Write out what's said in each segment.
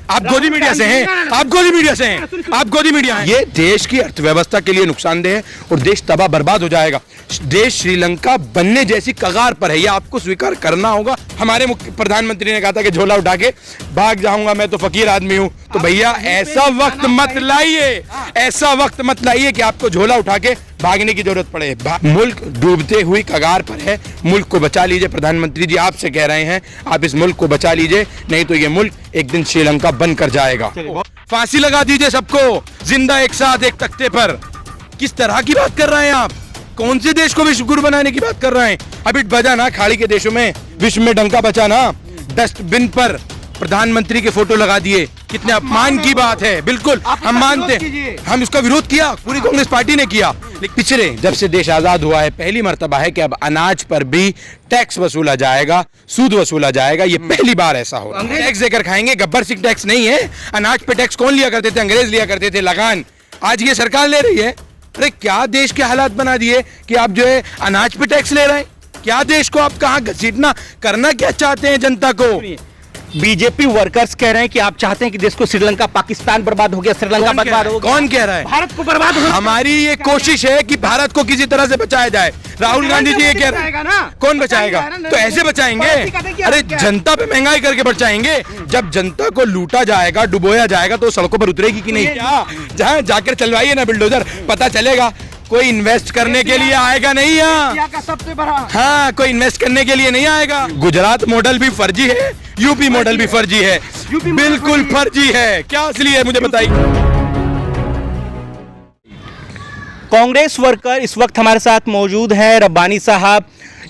आप गोदी मीडिया से हैं, आप गोदी मीडिया से हैं, आप गोदी मीडिया हैं। ये देश की अर्थव्यवस्था के लिए नुकसानदेह है और देश तबाह बर्बाद हो जाएगा। देश श्रीलंका बनने जैसी कगार पर है, ये आपको स्वीकार करना होगा। हमारे प्रधानमंत्री ने कहा था कि झोला उठा के भाग जाऊंगा, मैं तो फकीर आदमी हूं। तो भैया ऐसा वक्त मत लाइए, ऐसा वक्त मत लाइए कि आपको झोला उठा के भागने की जरूरत पड़े। मुल्क डूबते हुई कगार पर है, मुल्क को बचा लीजिए। प्रधानमंत्री जी आपसे कह रहे हैं, आप इस मुल्क को बचा लीजिए, नहीं तो ये मुल्क एक दिन श्रीलंका बनकर जाएगा। फांसी लगा दीजिए सबको, जिंदा एक साथ एक तख्ते पर। किस तरह की बात कर रहे हैं आप? कौन से देश को विश्व गुरु बनाने की बात कर रहे हैं? अभी बजा ना खाड़ी के देशों में, विश्व में डंका बचा ना। डस्टबिन पर प्रधानमंत्री के फोटो लगा दिए, कितने अपमान की बात है। बिल्कुल हम मानते हैं, हम इसका विरोध किया, पूरी कांग्रेस पार्टी ने किया। लेकिन पिछले जब से देश आजाद हुआ है पहली मर्तबा है कि अब अनाज पर भी टैक्स वसूला जाएगा, सूद वसूला जाएगा। ये पहली बार ऐसा हो रहा है। टैक्स देकर खाएंगे, गब्बर सिंह टैक्स नहीं है। अनाज पे टैक्स कौन लिया करते थे? अंग्रेज लिया करते थे, लगान। आज ये सरकार ले रही है। अरे क्या देश के हालात बना दिए कि आप जो है अनाज पे टैक्स ले रहे हैं। क्या देश को आप कहाँ घसीटना, करना क्या चाहते हैं जनता को? बीजेपी वर्कर्स कह रहे हैं कि आप चाहते हैं कि देश को श्रीलंका, पाकिस्तान बर्बाद हो गया, श्रीलंका बर्बाद हो गया। कौन कह रहा है? भारत को बर्बाद हो। हमारी ये कोशिश है कि भारत को किसी तरह से बचाया जाए। राहुल गांधी जी ये कह रहे हैं, कौन बचाएगा? तो ऐसे बचाएंगे? अरे जनता पे महंगाई करके बचाएंगे। जब जनता को लूटा जाएगा, डुबोया जाएगा, तो सड़कों पर उतरेगी कि नहीं? क्या जहाँ जाकर चलवाइए ना बिल्डोजर, पता चलेगा। कोई इन्वेस्ट करने के लिए आएगा नहीं यहाँ का सबसे बड़ा। हाँ, कोई इन्वेस्ट करने के लिए नहीं आएगा। गुजरात मॉडल भी फर्जी है, यूपी मॉडल भी फर्जी है, बिल्कुल फर्जी है। क्या असली है मुझे बताइए। कांग्रेस वर्कर इस वक्त हमारे साथ मौजूद है। रब्बानी साहब,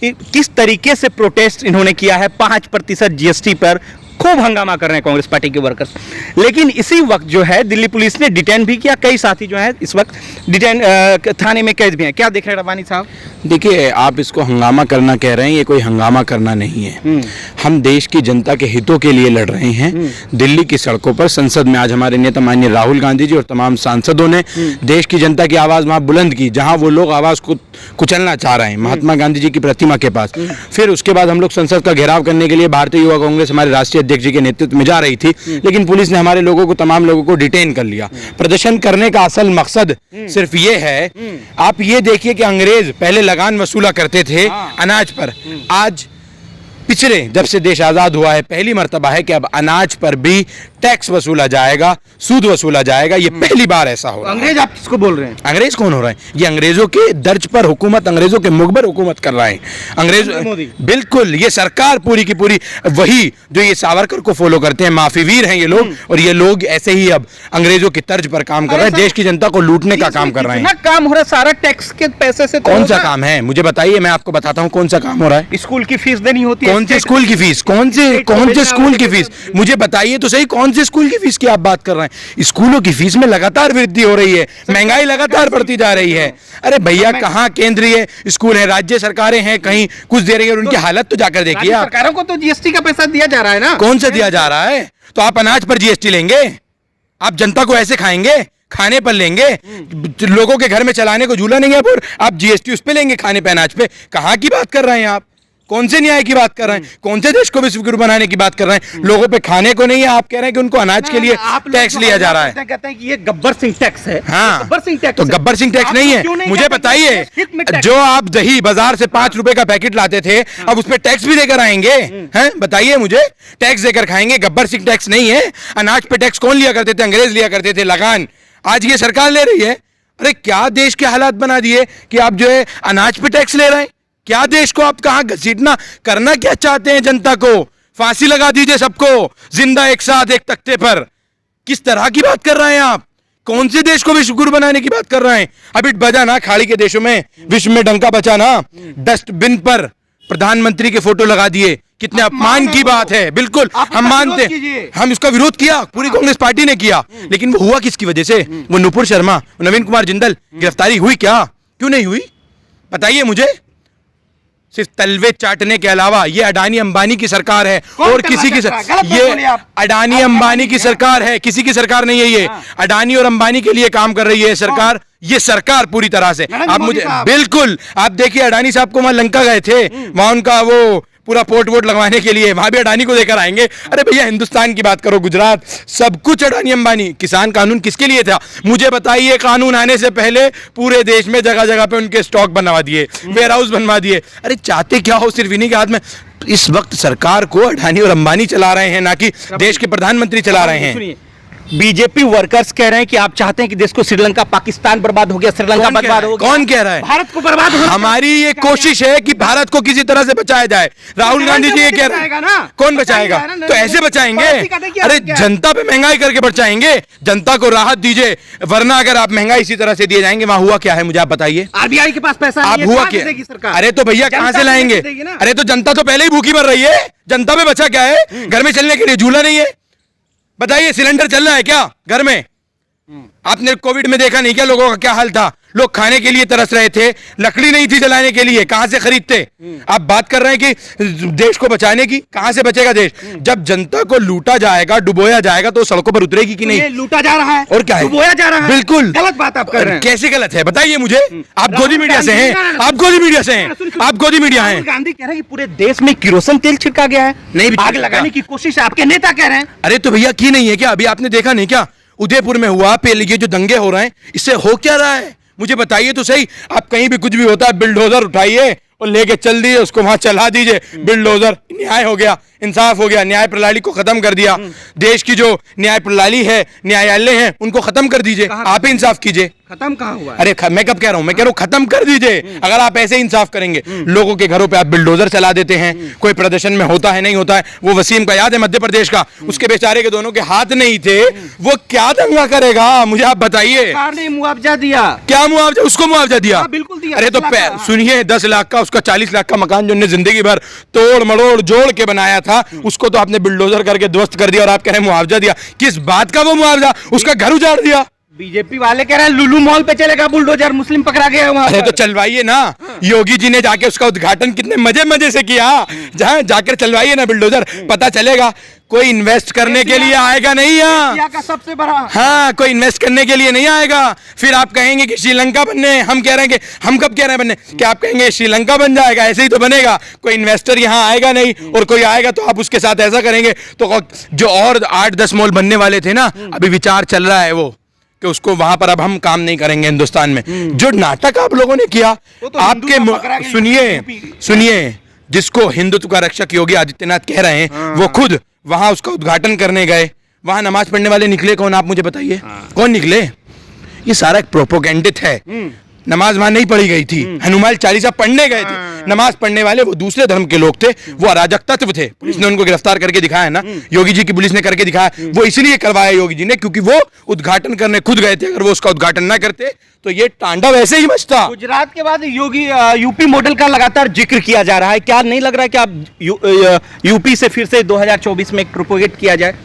किस तरीके से प्रोटेस्ट इन्होंने किया है? 5% जीएसटी पर खूब हंगामा कर रहे हैं कांग्रेस पार्टी के वर्कर्स। लेकिन इसी वक्त जो है दिल्ली पुलिस ने डिटेन भी किया, कई साथी जो है इस वक्त डिटेन थाने में कैद भी हैं। क्या देख रहे हैं रब्बानी साहब? देखिए, आप इसको हंगामा करना कह रहे हैं, ये कोई हंगामा करना नहीं है। हम देश की जनता के हितों के लिए लड़ रहे हैं। दिल्ली की सड़कों पर, संसद में आज हमारे नेता माननीय राहुल गांधी जी और तमाम सांसदों ने देश की जनता की आवाज वहां बुलंद की, जहां वो लोग आवाज को कुचलना चाह रहे हैं महात्मा गांधी जी की प्रतिमा के पास। फिर उसके बाद हम लोग संसद का घेराव करने के लिए भारतीय युवा कांग्रेस हमारे राष्ट्रीय अध्यक्ष जी के नेतृत्व में जा रही थी, लेकिन पुलिस ने हमारे लोगों को, तमाम लोगों को डिटेन कर लिया। प्रदर्शन करने का असल मकसद सिर्फ ये है, आप ये देखिए कि अंग्रेज पहले लगान वसूला करते थे अनाज पर। आज पिछले जब से देश आजाद हुआ है पहली मर्तबा है कि अब अनाज पर भी टैक्स वसूला जाएगा, सूद वसूला जाएगा। ये पहली बार ऐसा हो रहा है। अंग्रेज आप किसको बोल रहे हैं? अंग्रेज कौन हो रहा है? ये अंग्रेजों के दर्ज पर हुकूमत, अंग्रेजों के मुखबर हुकूमत कर रहा है अंग्रेज। बिल्कुल, ये सरकार पूरी की पूरी वही जो ये सावरकर को फॉलो करते हैं, माफीवीर हैं ये लोग। और ये लोग ऐसे ही अब अंग्रेजों की तर्ज पर काम कर रहे हैं, देश की जनता को लूटने का काम कर रहे हैं। काम हो रहा है सारा टैक्स के पैसे से। कौन सा काम है मुझे बताइए, मैं आपको बताता हूँ कौन सा काम हो रहा है। स्कूल की फीस देनी होती है। कौन से स्कूल की फीस? कौन से स्कूल की फीस? मुझे बताइए तो सही, कौन से स्कूल की फीस की आप बात कर रहे हैं? स्कूलों की फीस में लगातार वृद्धि हो रही है, महंगाई लगातार बढ़ती जा रही है। अरे भैया, कहाँ केंद्रीय स्कूल है, राज्य सरकारें हैं, कहीं कुछ दे रही है, उनकी हालत तो जाकर देखिए। सरकारों को तो जीएसटी का पैसा दिया जा रहा है ना। कौन सा दिया जा रहा है? तो आप अनाज पर जीएसटी लेंगे? आप जनता को ऐसे खाएंगे, खाने पर लेंगे? लोगों के घर में चलाने को झूला नहीं है, और आप जीएसटी उस पे लेंगे, खाने पे, अनाज पे? कहाँ की बात कर रहे हैं आप? कौन से न्याय की बात कर रहे हैं? कौन से देश को विश्व गुरु बनाने की बात कर रहे हैं? लोगों पे खाने को नहीं है, आप कह रहे हैं कि उनको अनाज के लिए टैक्स लिया जा रहा है। कहते हैं कि ये गब्बर सिंह टैक्स है। हाँ, गब्बर सिंह टैक्स। तो गब्बर सिंह टैक्स नहीं है। मुझे बताइए, जो आप दही बाजार से 5 रुपए का पैकेट लाते थे, अब उस पर टैक्स भी देकर आएंगे? हैं, बताइए मुझे। टैक्स देकर खाएंगे, गब्बर सिंह टैक्स नहीं है। अनाज पे टैक्स कौन लिया करते थे? अंग्रेज लिया करते थे, लगान। आज ये सरकार ले रही है। अरे क्या देश के हालात बना दिए कि आप जो है अनाज पे टैक्स ले रहे हैं। क्या देश को आप कहाँ घसीटना, करना क्या चाहते हैं जनता को? फांसी लगा दीजिए सबको, जिंदा एक साथ एक तख्ते पर। किस तरह की बात कर रहे हैं आप? कौन से देश को विश्व गुरु बनाने की बात कर रहे हैं? अभी बजा ना खाड़ी के देशों में, विश्व में डंका बचा ना। डस्टबिन पर प्रधानमंत्री के फोटो लगा दिए, कितने अपमान की बात है। बिल्कुल हम मानते हैं, हम इसका विरोध किया, पूरी कांग्रेस पार्टी ने किया। लेकिन वो हुआ किसकी वजह से? वो नुपुर शर्मा, नवीन कुमार जिंदल गिरफ्तारी हुई क्या? क्यों नहीं हुई बताइए मुझे। सिर्फ तलवे चाटने के अलावा ये अडानी अंबानी की सरकार है, और किसी की ये अडानी अंबानी की सरकार है, किसी की सरकार नहीं है। ये अडानी और अंबानी के लिए काम कर रही है सरकार, ये सरकार पूरी तरह से। आप मुझे बिल्कुल, आप देखिए अडानी साहब को वहां लंका गए थे, वहां उनका वो पूरा पोर्ट वोट लगवाने के लिए, वहां भी अडानी को देकर आएंगे। अरे भैया हिंदुस्तान की बात करो, गुजरात सब कुछ अडानी अंबानी। किसान कानून किसके लिए था मुझे बताइए? कानून आने से पहले पूरे देश में जगह जगह पे उनके स्टॉक बनवा दिए, वेयर हाउस बनवा दिए। अरे चाहते क्या हो सिर्फ इन्हीं के हाथ में। इस वक्त सरकार को अडानी और अंबानी चला रहे हैं, ना कि देश के प्रधानमंत्री चला रहे हैं। बीजेपी वर्कर्स कह रहे हैं कि आप चाहते हैं कि देश को श्रीलंका, पाकिस्तान बर्बाद हो गया, श्रीलंका बर्बाद हो गया। कौन कह रहा है? भारत को बर्बाद हो। हमारी ये कोशिश है कि भारत को किसी तरह से बचाया जाए। राहुल गांधी जी ये कह रहे हैं, कौन बचाएगा? तो ऐसे बचाएंगे? अरे जनता पे महंगाई करके बचाएंगे, जनता को राहत दीजिए, वरना अगर आप महंगाई इसी तरह से दिए जाएंगे, वहां हुआ क्या है मुझे आप बताइए। आरबीआई के पास पैसा आप हुआ क्या? अरे तो भैया कहां से लाएंगे? अरे तो जनता तो पहले ही भूखी मर रही है, जनता पे बचा क्या है? घर में चलने के लिए झूला नहीं है? बताइए, सिलेंडर चल रहा है क्या घर में? आपने कोविड में देखा नहीं क्या लोगों का क्या हाल था? लोग खाने के लिए तरस रहे थे, लकड़ी नहीं थी जलाने के लिए, कहां से खरीदते? आप बात कर रहे हैं कि देश को बचाने की, कहां से बचेगा देश? जब जनता को लूटा जाएगा, डुबोया जाएगा, तो सड़कों पर उतरेगी कि नहीं? लूटा जा रहा है और क्या है? डुबोया जा रहा है। बिल्कुल गलत बात आप कर रहे हैं। कैसे गलत है बताइए मुझे। आप गोदी मीडिया से हैं, आप गोदी मीडिया से हैं, आप गोदी मीडिया हैं। गांधी कह रहे हैं कि पूरे देश में किरोसिन तेल छिड़का गया है, नहीं आग लगाने की कोशिश आपके नेता कह रहे हैं। अरे तो भैया की नहीं है क्या? अभी आपने देखा नहीं क्या उदयपुर में हुआ? पहले ये जो दंगे हो रहे हैं, इससे हो क्या रहा है मुझे बताइए तो सही। आप कहीं भी कुछ भी होता है, बिल्डोजर उठाइए और लेके चल दिए, उसको वहां चला दीजिए, बिल्डोजर। न्याय हो गया, इंसाफ हो गया, न्याय प्रणाली को खत्म कर दिया। देश की जो न्याय प्रणाली है, न्यायालय है, उनको खत्म कर दीजिए। आप ही इंसाफ कीजिए। खत्म कहाँ हुआ है? अरे मैं कब कह रहा हूं? मैं कह रहा हूं खत्म कर दीजिए। अगर आप ऐसे इंसाफ करेंगे, लोगों के घरों पे आप बिल्डोजर चला देते हैं, कोई प्रदर्शन में होता है नहीं होता है। वो वसीम का याद है मध्य प्रदेश का, उसके बेचारे के दोनों के हाथ नहीं थे, वो क्या दंगा करेगा मुझे आप बताइए। सरकार ने मुआवजा दिया। क्या मुआवजा? उसको मुआवजा दिया? बिल्कुल दिया। अरे तो सुनिए, 10 लाख का उसका 40 लाख का मकान जो जिंदगी भर तोड़ मड़ोड़ जोड़ के बनाया था, उसको तो आपने बिल्डोजर करके ध्वस्त कर दिया और आप कह रहे हैं मुआवजा दिया। किस बात का वो मुआवजा? उसका घर उजाड़ दिया। बीजेपी वाले कह रहे हैं लुलू मॉल पे चलेगा बुलडोजर, मुस्लिम पकड़ा गया वहां। अरे तो चलवाइए ना, योगी जी ने जाके उसका उद्घाटन कितने मजे मजे से किया। जहां जाकर चलवाइए ना बिल्डोजर, पता चलेगा। कोई इन्वेस्ट करने के लिए आएगा नहीं यहाँ का सबसे बड़ा। हाँ, कोई इन्वेस्ट करने के लिए नहीं आएगा। फिर आप कहेंगे कि श्रीलंका बनने, हम कह रहे हैं कि हम कब कह रहे हैं बनने, क्या आप कहेंगे श्रीलंका बन जाएगा? ऐसे ही तो बनेगा। कोई इन्वेस्टर यहाँ आएगा नहीं, और कोई आएगा तो आप उसके साथ ऐसा करेंगे। तो जो और 8-10 मॉल बनने वाले थे ना, अभी विचार चल रहा है वो कि उसको वहां पर अब हम काम नहीं करेंगे हिंदुस्तान में। जो नाटक आप लोगों ने किया, आपके सुनिए, जिसको हिंदुत्व का रक्षक योगी आदित्यनाथ कह रहे हैं, वो खुद वहां उसका उद्घाटन करने गए। वहां नमाज पढ़ने वाले निकले कौन? आप मुझे बताइए, कौन निकले? ये सारा एक प्रोपोगेंडित है। नमाज वहां नहीं पढ़ी गई थी, हनुमान चालीसा पढ़ने गए थे। नमाज पढ़ने वाले वो दूसरे धर्म के लोग थे, वो अराजक तत्व थे। पुलिस ने उनको गिरफ्तार करके दिखाया ना, योगी जी की पुलिस ने करके दिखाया। वो इसलिए करवाया योगी जी ने क्योंकि वो उद्घाटन करने खुद गए थे। अगर वो उसका उद्घाटन ना करते तो ये तांडव ऐसे ही मचता। गुजरात के बाद योगी यूपी मॉडल का लगातार जिक्र किया जा रहा है। क्या नहीं लग रहा है कि आप यूपी से फिर से 2024 में प्रोपोगेट किया जाए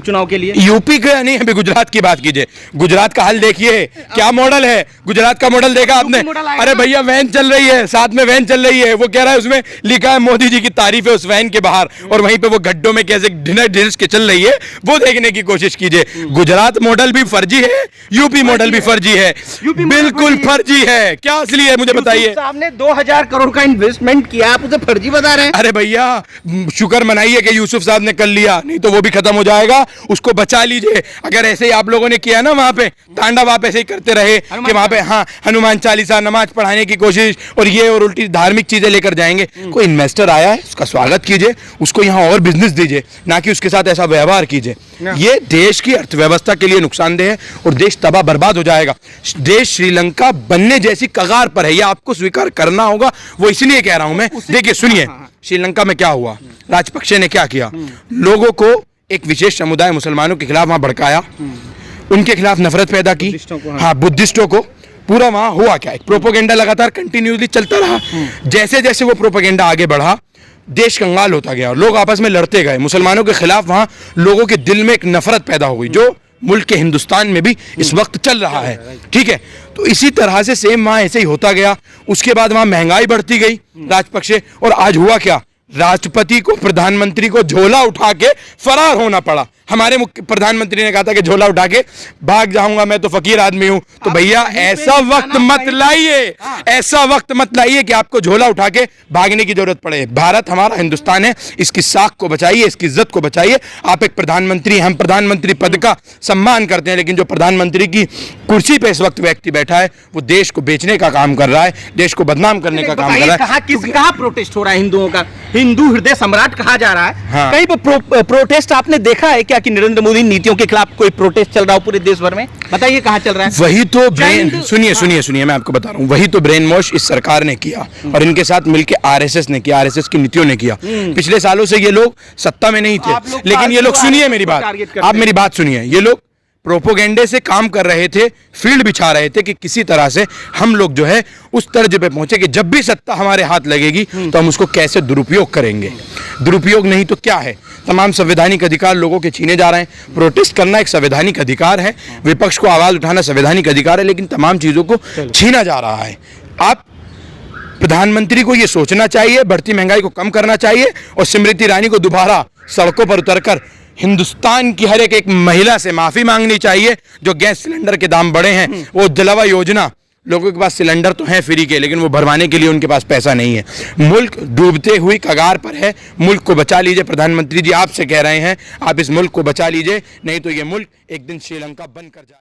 चुनाव के लिए? यूपी का नहीं, अभी गुजरात की बात कीजिए। गुजरात का हाल देखिए, क्या मॉडल है गुजरात का। मॉडल देखा आपने? अरे भैया वैन चल रही है, साथ में वैन चल रही है। वो कह रहा है उसमें लिखा है मोदी जी की तारीफ है उस वैन के बाहर, और वहीं पे वो गड्ढों में कैसे ढिस के चल रही है, वो देखने की कोशिश कीजिए। गुजरात मॉडल भी फर्जी है, यूपी मॉडल भी फर्जी है, बिल्कुल फर्जी है। क्या असली है मुझे बताइए? सामने 2000 करोड़ का इन्वेस्टमेंट किया, आप उसे फर्जी बता रहे हैं? अरे भैया शुक्र मनाइए कि यूसुफ साहब ने कर लिया, नहीं तो वो भी खत्म हो जाएगा। उसको बचा लीजिए। अगर ऐसे ही आप लोगों ने किया ना वहां पे तांडव, आप ऐसे ही करते रहे कि वहां पे हाँ हनुमान चालीसा नमाज पढ़ाने की कोशिश और ये और उल्टी धार्मिक चीजें लेकर जाएंगे। कोई इन्वेस्टर आया है, उसका स्वागत कीजिए, उसको यहाँ और बिजनेस दीजिए, ना कि उसके साथ ऐसा व्यवहार कीजिए। ये देश की अर्थव्यवस्था के लिए नुकसानदेह है और देश तबाह बर्बाद हो जाएगा। देश श्रीलंका बनने जैसी कगार पर है, ये आपको स्वीकार करना होगा। वो इसलिए कह रहा हूं मैं। देखिए सुनिए, श्रीलंका में क्या हुआ, राजपक्षे ने क्या किया, लोगों को एक विशेष समुदाय मुसलमानों के खिलाफ वहां भड़काया, उनके खिलाफ नफरत पैदा की। हाँ, बुद्धिस्टों को पूरा वहां हुआ क्या, एक प्रोपोगेंडा लगातार कंटिन्यूसली चलता रहा। जैसे जैसे वो प्रोपोगेंडा आगे बढ़ा, देश कंगाल होता गया और लोग आपस में लड़ते गए। मुसलमानों के खिलाफ वहां लोगों के दिल में एक नफरत पैदा हो गई, जो मुल्क के हिंदुस्तान में भी इस वक्त चल रहा है। ठीक है, तो इसी तरह से सेम वहां ऐसे ही होता गया। उसके बाद वहां महंगाई बढ़ती गई राजपक्षे, और आज हुआ क्या, राष्ट्रपति को, प्रधानमंत्री को झोला उठा के फरार होना पड़ा। हमारे प्रधानमंत्री ने कहा था कि झोला उठा के भाग जाऊंगा, मैं तो फकीर आदमी हूं। तो भैया ऐसा वक्त मत लाइए, ऐसा वक्त मत लाइए कि आपको झोला उठा के भागने की जरूरत पड़े। भारत हमारा हिंदुस्तान है, इसकी साख को बचाइए, इसकी इज्जत को बचाइए। आप एक प्रधानमंत्री, हम प्रधानमंत्री पद का सम्मान करते हैं, लेकिन जो प्रधानमंत्री की कुर्सी पे इस वक्त व्यक्ति बैठा है वो देश को बेचने का काम कर रहा है, देश को बदनाम करने का काम कर रहा है। कहाँ प्रोटेस्ट हो रहा है हिंदुओं का? हिंदू हृदय सम्राट कहा जा रहा है। हाँ। कहीं पर प्रोटेस्ट आपने देखा है क्या कि नरेंद्र मोदी नीतियों के खिलाफ कोई प्रोटेस्ट चल रहा हो पूरे देश भर में? बताइए कहाँ चल रहा है? वही तो ब्रेन, सुनिए मैं आपको बता रहा हूँ, वही तो ब्रेन वॉश इस सरकार ने किया और इनके साथ मिलकर आरएसएस ने किया, आरएसएस की नीतियों ने किया। पिछले सालों से ये लोग सत्ता में नहीं थे, लेकिन ये लोग, सुनिए मेरी बात, आप मेरी बात सुनिए, ये लोग प्रोपोगेंडे से काम कर रहे थे, फील्ड बिछा रहे थे कि किसी तरह से हम लोग जो है उस तर्ज पे पहुंचे कि जब भी सत्ता हमारे हाथ लगेगी तो हम उसको कैसे दुरुपयोग करेंगे। दुरुपयोग नहीं तो क्या है? तमाम संवैधानिक अधिकार लोगों के छीने जा रहे हैं। प्रोटेस्ट करना एक संवैधानिक अधिकार है, विपक्ष को आवाज उठाना संवैधानिक अधिकार है, लेकिन तमाम चीजों को छीना जा रहा है। आप प्रधानमंत्री को यह सोचना चाहिए, बढ़ती महंगाई को कम करना चाहिए और स्मृति ईरानी को दोबारा सड़कों पर उतरकर हिंदुस्तान की हर एक महिला से माफी मांगनी चाहिए। जो गैस सिलेंडर के दाम बढ़े हैं, वो उज्ज्वला योजना, लोगों के पास सिलेंडर तो हैं फ्री के, लेकिन वो भरवाने के लिए उनके पास पैसा नहीं है। मुल्क डूबते हुई कगार पर है, मुल्क को बचा लीजिए। प्रधानमंत्री जी आपसे कह रहे हैं, आप इस मुल्क को बचा लीजिए, नहीं तो ये मुल्क एक दिन श्रीलंका बनकर जाए।